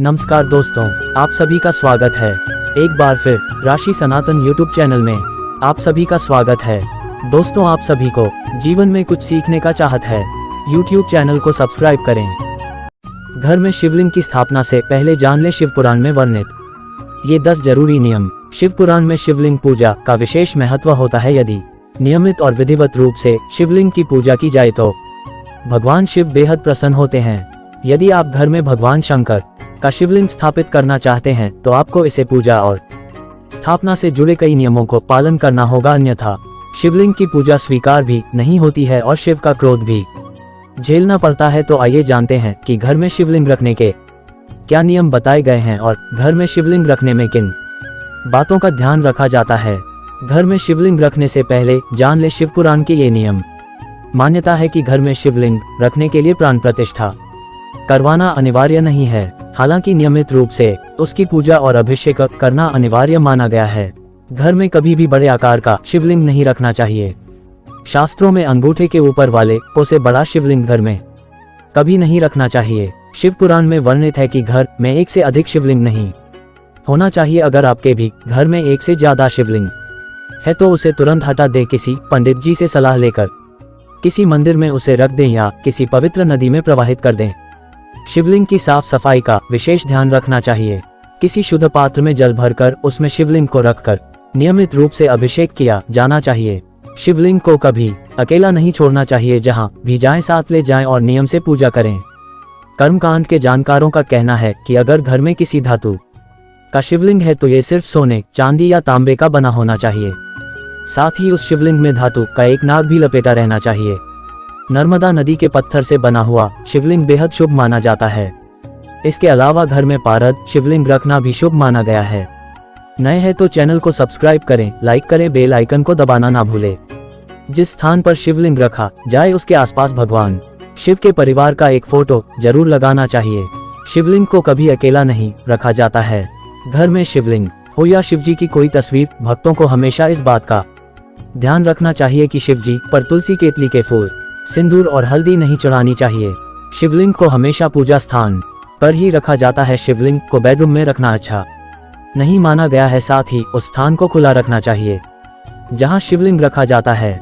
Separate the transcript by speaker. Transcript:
Speaker 1: नमस्कार दोस्तों, आप सभी का स्वागत है एक बार फिर राशि सनातन यूट्यूब चैनल में। आप सभी का स्वागत है दोस्तों। आप सभी को जीवन में कुछ सीखने का चाहत है, यूट्यूब चैनल को सब्सक्राइब करें। घर में शिवलिंग की स्थापना से पहले जान ले शिव पुराण में वर्णित ये 10 जरूरी नियम। शिव पुराण में शिवलिंग पूजा का विशेष महत्व होता है। यदि नियमित और विधिवत रूप से शिवलिंग की पूजा की जाए तो भगवान शिव बेहद प्रसन्न होते हैं। यदि आप घर में भगवान शंकर का शिवलिंग स्थापित करना चाहते हैं तो आपको इसे पूजा और स्थापना से जुड़े कई नियमों को पालन करना होगा, अन्यथा शिवलिंग की पूजा स्वीकार भी नहीं होती है और शिव का क्रोध भी झेलना पड़ता है। तो आइए जानते हैं कि घर में शिवलिंग रखने के क्या नियम बताए गए हैं और घर में शिवलिंग रखने में किन बातों का ध्यान रखा जाता है। घर में शिवलिंग रखने से पहले जान ले शिव पुराण के ये नियम। मान्यता है कि घर में शिवलिंग रखने के लिए प्राण प्रतिष्ठा करवाना अनिवार्य नहीं है, हालांकि नियमित रूप से उसकी पूजा और अभिषेक करना अनिवार्य माना गया है। घर में कभी भी बड़े आकार का शिवलिंग नहीं रखना चाहिए। शास्त्रों में अंगूठे के ऊपर वाले से बड़ा शिवलिंग घर में कभी नहीं रखना चाहिए। शिव पुराण में वर्णित है कि घर में एक से अधिक शिवलिंग नहीं होना चाहिए। अगर आपके भी घर में एक से ज्यादा शिवलिंग है तो उसे तुरंत हटा दे। किसी पंडित जी से सलाह लेकर किसी मंदिर में उसे रख दें या किसी पवित्र नदी में प्रवाहित कर दें। शिवलिंग की साफ सफाई का विशेष ध्यान रखना चाहिए। किसी शुद्ध पात्र में जल भरकर उसमें शिवलिंग को रखकर नियमित रूप से अभिषेक किया जाना चाहिए। शिवलिंग को कभी अकेला नहीं छोड़ना चाहिए, जहां भी जाएं साथ ले जाएं और नियम से पूजा करें। कर्मकांड के जानकारों का कहना है कि अगर घर में किसी धातु का शिवलिंग है तो ये सिर्फ सोने, चांदी या तांबे का बना होना चाहिए। साथ ही उस शिवलिंग में धातु का एक नाग भी लपेटा रहना चाहिए। नर्मदा नदी के पत्थर से बना हुआ शिवलिंग बेहद शुभ माना जाता है। इसके अलावा घर में पारद शिवलिंग रखना भी शुभ माना गया है। नए हैं तो चैनल को सब्सक्राइब करें, लाइक करें, बेल आइकन को दबाना ना भूलें। जिस स्थान पर शिवलिंग रखा जाए उसके आसपास भगवान शिव के परिवार का एक फोटो जरूर लगाना चाहिए। शिवलिंग को कभी अकेला नहीं रखा जाता है। घर में शिवलिंग हो या शिवजी की कोई तस्वीर, भक्तों को हमेशा इस बात का ध्यान रखना चाहिए कि शिवजी पर तुलसी, केतली के फूल, सिंदूर और हल्दी नहीं चढ़ानी चाहिए। शिवलिंग को हमेशा पूजा स्थान पर ही रखा जाता है। शिवलिंग को बेडरूम में रखना अच्छा नहीं माना गया है। साथ ही उस स्थान को खुला रखना चाहिए जहां शिवलिंग रखा जाता है।